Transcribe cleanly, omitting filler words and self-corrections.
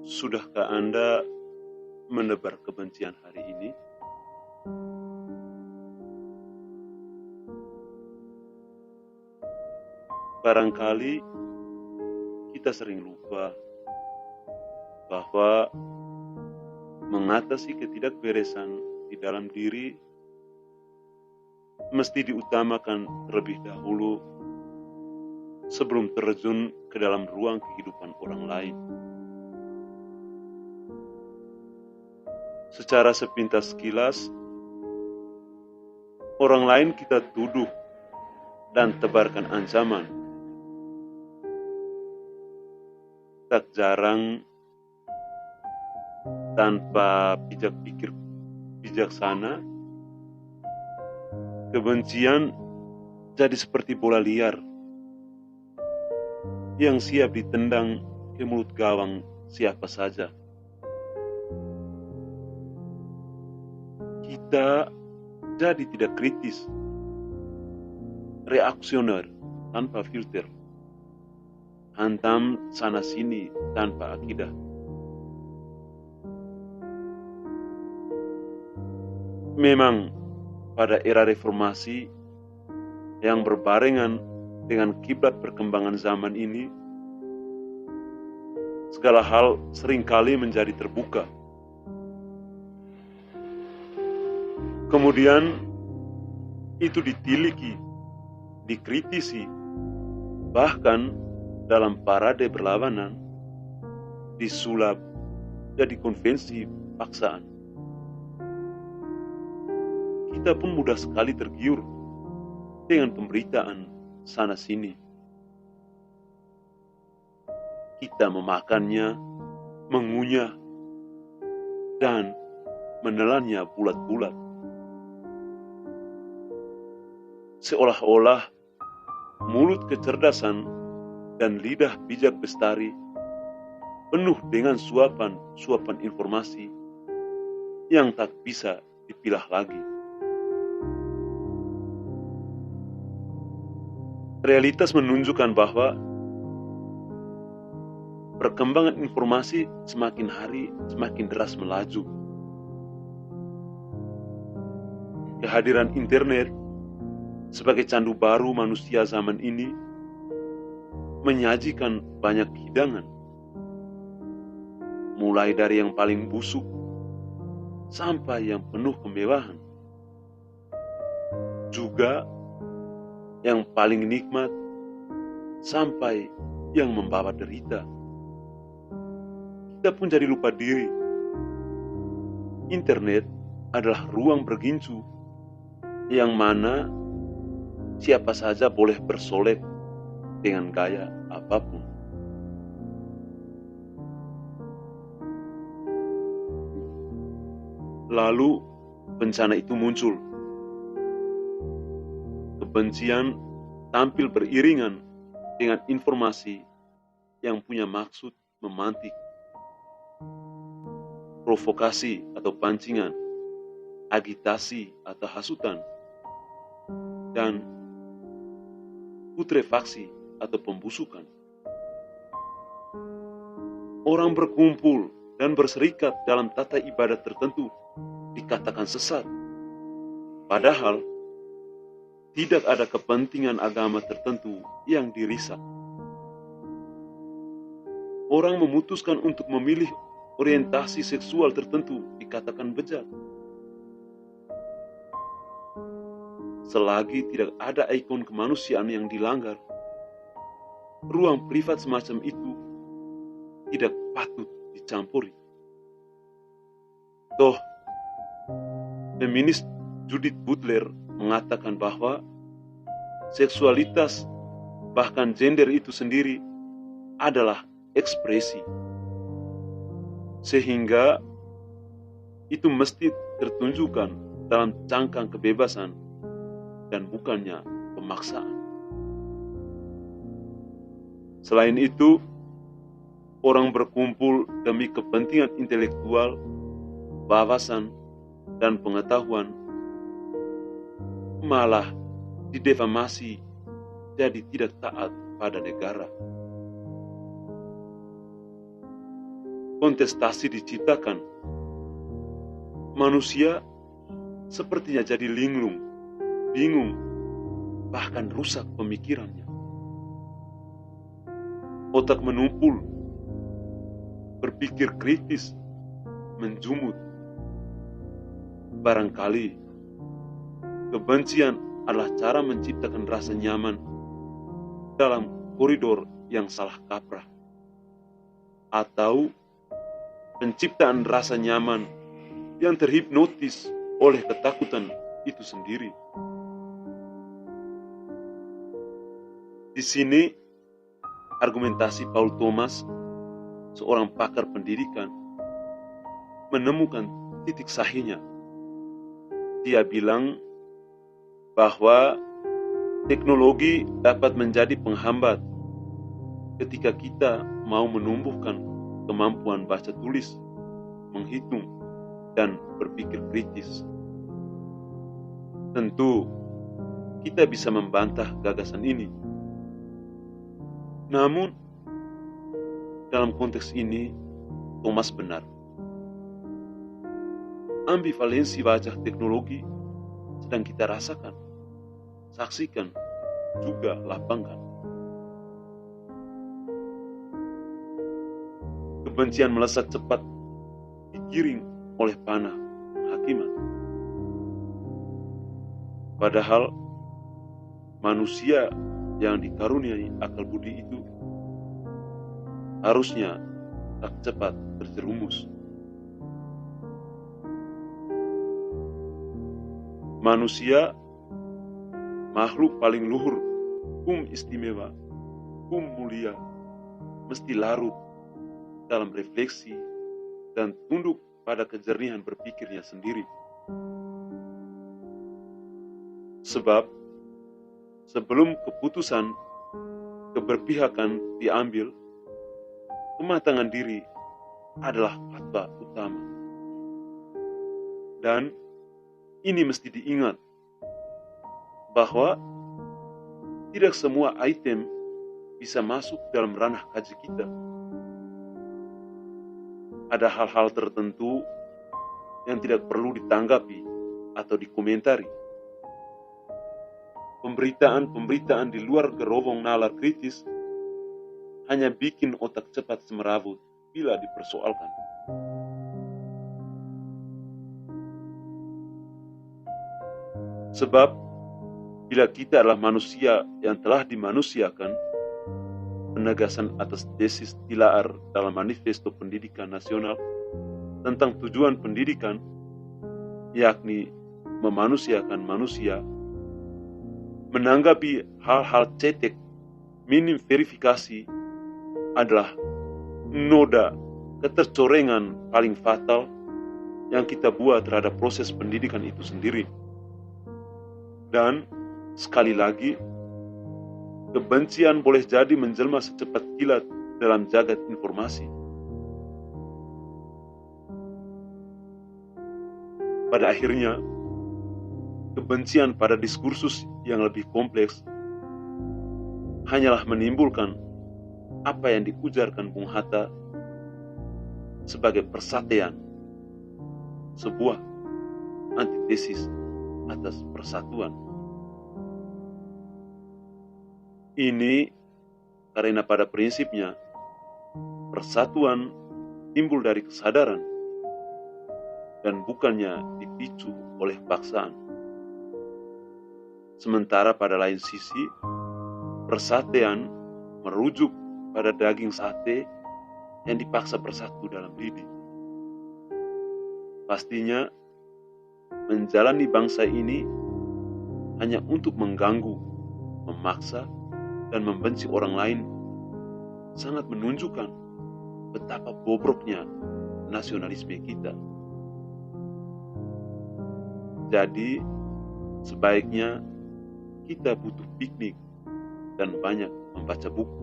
Sudahkah Anda menebar kebencian hari ini? Barangkali kita sering lupa bahwa mengatasi ketidakberesan di dalam diri mesti diutamakan terlebih dahulu sebelum terjun ke dalam ruang kehidupan orang lain. Secara sepintas sekilas, orang lain kita tuduh dan tebarkan ancaman. Tak jarang tanpa pijak pikir bijaksana, kebencian jadi seperti bola liar yang siap ditendang ke mulut gawang siapa saja. Kita jadi tidak kritis, reaksioner tanpa filter, hantam sana-sini tanpa akidah. Memang pada era reformasi yang berbarengan dengan kiblat perkembangan zaman ini, segala hal seringkali menjadi terbuka. Kemudian itu ditiliki, dikritisi, bahkan dalam parade berlawanan disulap jadi konvensi paksaan. Kita pun mudah sekali tergiur dengan pemberitaan sana-sini. Kita memakannya, mengunyah, dan menelannya bulat-bulat. Seolah-olah mulut kecerdasan dan lidah bijak bestari penuh dengan suapan informasi yang tak bisa dipilah lagi. Realitas menunjukkan bahwa perkembangan informasi semakin hari semakin deras melaju. Kehadiran internet sebagai candu baru manusia zaman ini menyajikan banyak hidangan, mulai dari yang paling busuk sampai yang penuh kemewahan, juga yang paling nikmat sampai yang membawa derita. Kita pun jadi lupa diri. Internet adalah ruang bergincu yang mana siapa saja boleh bersolek dengan gaya apapun. Lalu bencana itu muncul. Kebencian tampil beriringan dengan informasi yang punya maksud memantik, provokasi atau pancingan, agitasi atau hasutan, dan putrefaksi atau pembusukan. Orang berkumpul dan berserikat dalam tata ibadah tertentu dikatakan sesat, padahal tidak ada kepentingan agama tertentu yang dirisak. Orang memutuskan untuk memilih orientasi seksual tertentu dikatakan bejat. Selagi tidak ada ikon kemanusiaan yang dilanggar, ruang privat semacam itu tidak patut dicampuri. Toh, feminis Judith Butler mengatakan bahwa seksualitas, bahkan gender itu sendiri, adalah ekspresi. Sehingga itu mesti tertunjukkan dalam cangkang kebebasan dan bukannya pemaksaan. Selain itu, orang berkumpul demi kepentingan intelektual, wawasan, dan pengetahuan malah didefamasi jadi tidak taat pada negara. kontestasi diciptakan, manusia sepertinya jadi linglung, bingung, bahkan rusak pemikirannya. Otak menumpul, berpikir kritis, menjumut. Barangkali kebencian adalah cara menciptakan rasa nyaman dalam koridor yang salah kaprah, atau penciptaan rasa nyaman yang terhipnotis oleh ketakutan itu sendiri. Di sini argumentasi Paul Thomas, seorang pakar pendidikan, menemukan titik sahihnya. Dia bilang bahwa teknologi dapat menjadi penghambat ketika kita mau menumbuhkan kemampuan baca tulis, menghitung, dan berpikir kritis. Tentu, kita bisa membantah gagasan ini. Namun, dalam konteks ini, Thomas benar. Ambivalensi wajah teknologi sedang kita rasakan, saksikan, juga lapangkan. Kebencian melesat cepat, digiring oleh panah hakiman. Padahal manusia yang dikaruniai akal budi itu harusnya tak cepat terjerumus. Manusia makhluk paling luhur, istimewa, mulia, mesti larut dalam refleksi dan tunduk pada kejernihan berpikirnya sendiri. Sebab sebelum keputusan keberpihakan diambil, kematangan diri adalah fatwa utama. Dan ini mesti diingat bahwa tidak semua item bisa masuk dalam ranah kaji kita. Ada hal-hal tertentu yang tidak perlu ditanggapi atau dikomentari. Pemberitaan-pemberitaan di luar gerobong nalar kritis hanya bikin otak cepat semerawut bila dipersoalkan. Sebab, bila kita adalah manusia yang telah dimanusiakan, penegasan atas tesis Tilaar dalam Manifesto Pendidikan Nasional tentang tujuan pendidikan, yakni memanusiakan manusia, menanggapi hal-hal cetek, minim verifikasi, adalah noda ketercorengan paling fatal yang kita buat terhadap proses pendidikan itu sendiri. Dan sekali lagi, kebencian boleh jadi menjelma secepat kilat dalam jagat informasi. Pada akhirnya, kebencian pada diskursus yang lebih kompleks hanyalah menimbulkan apa yang diujarkan Bung Hatta sebagai persatean, sebuah antitesis atas persatuan. Ini karena pada prinsipnya persatuan timbul dari kesadaran dan bukannya dipicu oleh paksaan. Sementara pada lain sisi, persatean merujuk pada daging sate yang dipaksa bersatu dalam lidi. Pastinya, menjalani bangsa ini hanya untuk mengganggu, memaksa, dan membenci orang lain sangat menunjukkan betapa bobroknya nasionalisme kita. Jadi, sebaiknya kita butuh piknik dan banyak membaca buku.